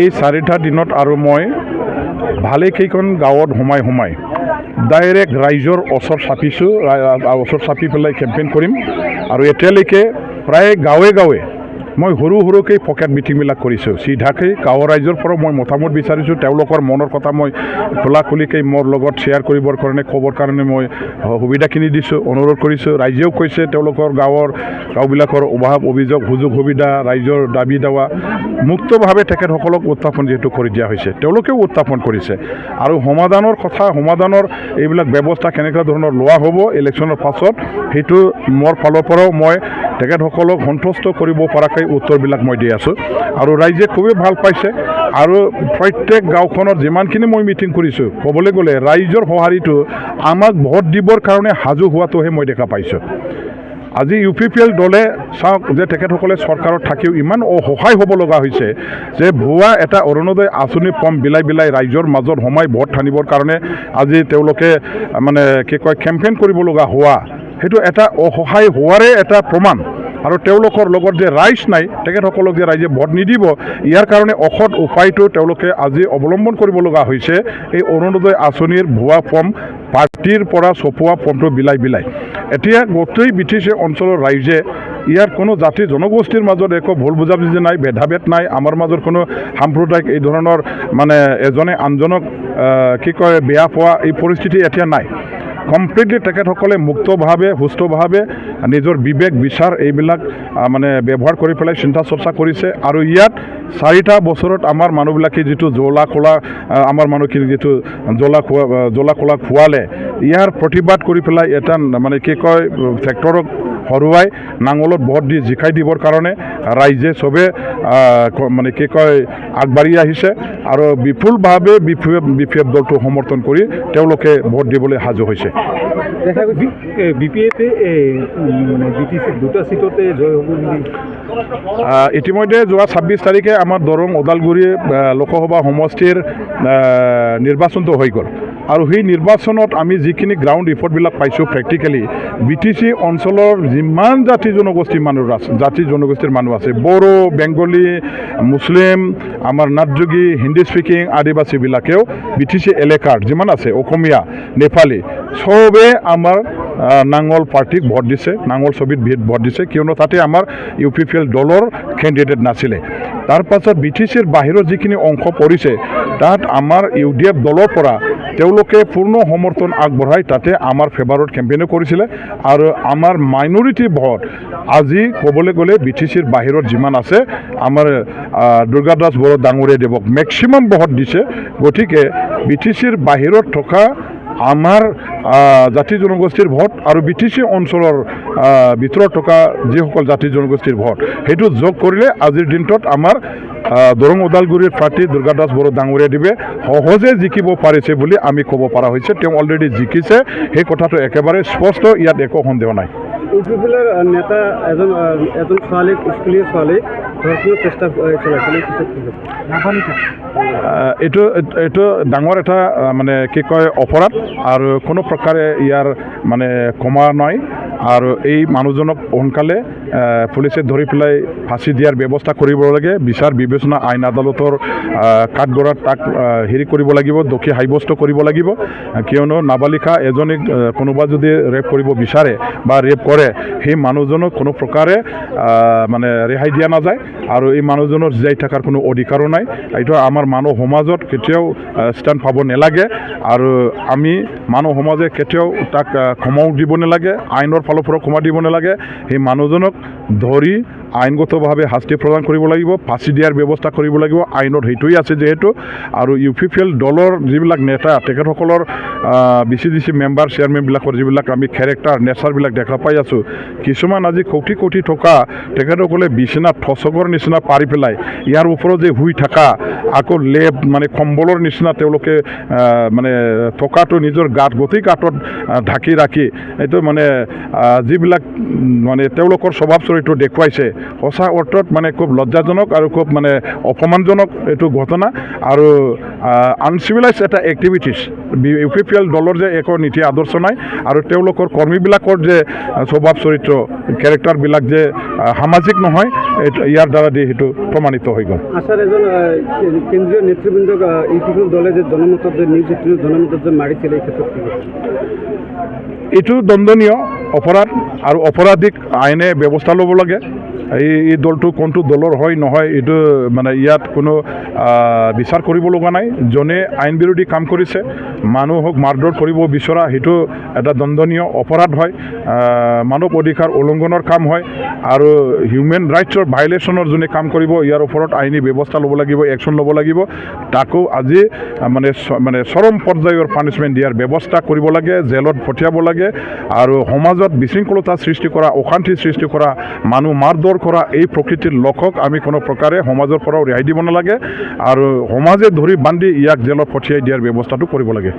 এই 4টা দিনত আৰু মই ভালেকেইখন গাঁৱত সোমাই ডাইৰেক্ট ৰাইজৰ ওচৰ চাপিছোঁ, ওচৰ চাপি পেলাই কেম্পেইন কৰিম। আৰু এতিয়ালৈকে প্ৰায় গাঁৱে মই সৰুকৈ পকেট মিটিংবিলাক কৰিছোঁ। চিধাকৈ গাঁৱৰ ৰাইজৰ পৰা মই মতামত বিচাৰিছোঁ, তেওঁলোকৰ মনৰ কথা মই খোলাখুলিকৈ মোৰ লগত শ্বেয়াৰ কৰিবৰ কাৰণে ক'বৰ কাৰণে মই সুবিধাখিনি দিছোঁ, অনুৰোধ কৰিছোঁ। ৰাইজেও কৈছে তেওঁলোকৰ গাঁওবিলাকৰ অভাৱ অভিযোগ সুযোগ সুবিধা ৰাইজৰ দাবী দাৱা মুক্তভাৱে তেখেতসকলক উত্থাপন যিহেতু কৰি দিয়া হৈছে, তেওঁলোকেও উত্থাপন কৰিছে। আৰু সমাধানৰ এইবিলাক ব্যৱস্থা কেনেকুৱা ধৰণৰ লোৱা হ'ব ইলেকশ্যনৰ পাছত, সেইটো মোৰ ফালৰ পৰাও মই তেখেতসকলক সন্তুষ্ট কৰিব পৰাকৈ উত্তৰবিলাক মই দি আছোঁ। আৰু ৰাইজে খুবেই ভাল পাইছে। আৰু প্ৰত্যেক গাঁওখনত যিমানখিনি মই মিটিং কৰিছোঁ, ক'বলৈ গ'লে ৰাইজৰ সঁহাৰিটো আমাক ভোট দিবৰ কাৰণে সাজু হোৱাটোহে মই দেখা পাইছোঁ। আজি UPPL দলে চাওক যে তেখেতসকলে চৰকাৰত থাকিও ইমান অসহায় হ'ব লগা হৈছে যে ভুৱা এটা অৰুণোদয় আঁচনি ফৰ্ম বিলাই ৰাইজৰ মাজত সোমাই ভোট ঠানিবৰ কাৰণে আজি তেওঁলোকে কেম্পেইন কৰিব লগা হোৱা, সেইটো এটা অসহায় হোৱাৰে এটা প্ৰমাণ। আৰু তেওঁলোকৰ লগত যে ৰাইজ নাই, তেখেতসকলক যে ৰাইজে ভোট নিদিব, ইয়াৰ কাৰণে অসৎ উপায়টো তেওঁলোকে আজি অৱলম্বন কৰিব লগা হৈছে। এই অৰুণোদয় আঁচনিৰ ভুৱা ফৰ্ম পাৰ্টিৰ পৰা ছপোৱা ফৰ্মটো বিলাই এতিয়া গোটেই BTC অঞ্চলৰ ৰাইজে ইয়াৰ কোনো জাতি জনগোষ্ঠীৰ মাজত একো ভুল বুজাবুজি নাই, ভেদাভেদ নাই, আমাৰ মাজত কোনো সাম্প্ৰদায়িক এই ধৰণৰ এজনে আনজনক বেয়া পোৱা এই পৰিস্থিতি এতিয়া নাই। কমপ্লিটলি তেখেতসকলে মুক্তভাৱে সুস্থভাৱে নিজৰ বিবেক বিচাৰ এইবিলাক ব্যৱহাৰ কৰি পেলাই চিন্তা চৰ্চা কৰিছে। আৰু ইয়াত 4টা বছৰত আমাৰ মানুহবিলাকে যিটো আমাৰ মানুহখিনি যিটো জ্বলা কলা খোৱালে, ইয়াৰ প্ৰতিবাদ কৰি পেলাই এটা ট্ৰেক্টৰক হৰুৱাই নাঙলত ভোট দি জিকাই দিবৰ কাৰণে ৰাইজে চবে আগবাঢ়ি আহিছে। আৰু বিপুলভাৱে BPF দলটো সমৰ্থন কৰি তেওঁলোকে ভোট দিবলৈ সাজু হৈছে। BPF BTC 2টা সিটতে জয় হ'ব নেকি? ইতিমধ্যে যোৱা 26 তাৰিখে আমাৰ দৰং ওদালগুৰি লোকসভা সমষ্টিৰ নিৰ্বাচনটো হৈ গ'ল। আৰু সেই নিৰ্বাচনত আমি যিখিনি গ্ৰাউণ্ড ৰিপৰ্টবিলাক পাইছোঁ প্ৰেক্টিকেলি BTC অঞ্চলৰ যিমান জাতি জনগোষ্ঠীৰ মানুহ আছে, বড়ো, বেংগলী, মুছলিম, আমাৰ নাথযোগী, হিন্দী স্পিকিং আদিবাসীবিলাকেও BTC এলেকাৰ যিমান আছে, অসমীয়া, নেপালী চবে আমাৰ নাঙল পাৰ্টিক ভোট দিছে, নাঙল ছবিত ভোট দিছে, কিয়নো তাতে আমাৰ UPPL দলৰ কেণ্ডিডেট নাছিলে। তাৰ পাছত BTCৰ বাহিৰত যিখিনি অংশ পৰিছে, তাত আমাৰ UDF দলৰ পৰা তেওঁলোকে পূৰ্ণ সমৰ্থন আগবঢ়াই তাতে আমাৰ ফেভাৰত কেম্পেইনো কৰিছিলে। আৰু আমাৰ মাইনৰিটি ভোট আজি ক'বলৈ গ'লে BTCৰ বাহিৰত যিমান আছে, আমাৰ দুৰ্গা দাস বড়ো ডাঙৰীয়া দেৱক মেক্সিমাম ভোট দিছে। গতিকে BTCৰ বাহিৰত থকা আমাৰ জাতি জনগোষ্ঠীৰ ভোট আৰু BTC অঞ্চলৰ ভিতৰত থকা যিসকল জাতি জনগোষ্ঠীৰ ভোট, সেইটো যোগ কৰিলে আজিৰ দিনটোত আমাৰ দৰং ওদালগুৰিৰ প্ৰাৰ্থী দুৰ্গা দাস বড়ো ডাঙৰীয়া দেৱে সহজে জিকিব পাৰিছে বুলি আমি ক'ব পৰা হৈছে। তেওঁ অলৰেডি জিকিছে, সেই কথাটো একেবাৰে স্পষ্ট, ইয়াত একো সন্দেহ নাই। UPPLৰ নেতা এজন ছোৱালীক, স্কুলীয়া ছোৱালীক ধৰ্ষণৰ চেষ্টা চলাইছিলে, এইটো ডাঙৰ এটা অপৰাধ আৰু কোনো প্ৰকাৰে ইয়াৰ ক্ষমা নাই। আৰু এই মানুহজনক সোনকালে পুলিচে ধৰি পেলাই ফাঁচি দিয়াৰ ব্যৱস্থা কৰিব লাগে। বিচাৰ বিবেচনা আইন আদালতৰ কাঠগড়াত তাক কৰিব লাগিব, দোষী সাব্যস্ত কৰিব লাগিব। কিয়নো নাবালিকা এজনীক কোনোবা যদি ৰেপ কৰিব বিচাৰে বা ৰেপ কৰে, সেই মানুহজনক কোনো প্ৰকাৰে ৰেহাই দিয়া নাযায়। আৰু এই মানুহজনৰ জীয়াই থকাৰ কোনো অধিকাৰো নাই। এইটো আমাৰ মানৱ সমাজত কেতিয়াও স্থান পাব নালাগে। আৰু আমি মানৱ সমাজে কেতিয়াও তাক ক্ষমাও দিব নালাগে, আইনৰ ফালৰ পৰা ক্ষমা দিব নালাগে। সেই মানুহজনক ধৰি আইনগতভাৱে শাস্তি প্ৰদান কৰিব লাগিব, ফাঁচি দিয়াৰ ব্যৱস্থা কৰিব লাগিব। আইনত সেইটোৱেই আছে যিহেতু। আৰু UPPL দলৰ যিবিলাক নেতা, তেখেতসকলৰ BCDC মেম্বাৰ চেয়াৰমেনবিলাকৰ যিবিলাক আমি কেৰেক্টাৰ নেচাৰবিলাক দেখা পাই আছোঁ, কিছুমান আজি কোটি টকা তেখেতসকলে বিচনাত ঠচকৰ নিচিনা পাৰি পেলাই ইয়াৰ ওপৰত যে শুই থকা, আকৌ লেপ কম্বলৰ নিচিনা তেওঁলোকে টকাটো নিজৰ গোটেই গাঁতত ঢাকি ৰাখি এইটো যিবিলাক তেওঁলোকৰ স্বভাৱ চৰিত্ৰ দেখুৱাইছে, সঁচা অৰ্থত মানে খুব লজ্জাজনক আৰু খুব মানে অপমানজনক এইটো ঘটনা আৰু আনচিভিলাইজ এটা এক্টিভিটিছ UPPL দলৰ যে একো নীতি আদৰ্শ নাই আৰু তেওঁলোকৰ কৰ্মীবিলাকৰ যে স্বভাৱ চৰিত্ৰ কেৰেক্টাৰবিলাক যে সামাজিক নহয় ইয়াৰ দ্বাৰা দি সেইটো প্ৰমাণিত হৈ গ'ল। আছাৰ এজন কেন্দ্ৰীয় নেতৃবৃন্দক UPPL দলে যে জনমতত যে নিউজ এইটিনৰ জনমতত যে মাৰিছিল এই ক্ষেত্ৰত কি? এইটো দণ্ডনীয় অপৰাধ আৰু অপৰাধীক আইনে ব্যৱস্থা ল'ব লাগে। এই দলটো কোনটো দলৰ হয় নহয় এইটো মানে ইয়াত কোনো বিচাৰ কৰিব লগা নাই। যোনে আইন বিৰোধী কাম কৰিছে, মানুহক মাৰধৰ কৰিব বিচৰা, সেইটো এটা দণ্ডনীয় অপৰাধ হয়, মানৱ অধিকাৰ উলংঘনৰ কাম হয় আৰু হিউমেন ৰাইটছৰ ভাইলেশ্যনৰ যোনে কাম কৰিব ইয়াৰ ওপৰত আইনী ব্যৱস্থা ল'ব লাগিব, একশ্যন ল'ব লাগিব। তাকো আজি মানে চৰম পৰ্যায়ৰ পানিছমেণ্ট দিয়াৰ ব্যৱস্থা কৰিব লাগে, জেলত পঠিয়াব লাগে আৰু সমাজত বিশৃংখলতা সৃষ্টি কৰা, অশান্তি সৃষ্টি কৰা, মানুহ মাৰধৰ কৰা এই প্ৰকৃতিৰ লোকক আমি কোনো প্ৰকাৰে সমাজৰ পৰাও ৰেহাই দিব নালাগে আৰু সমাজে ধৰি বান্ধি ইয়াক জেলত পঠিয়াই দিয়াৰ ব্যৱস্থাটো কৰিব লাগে।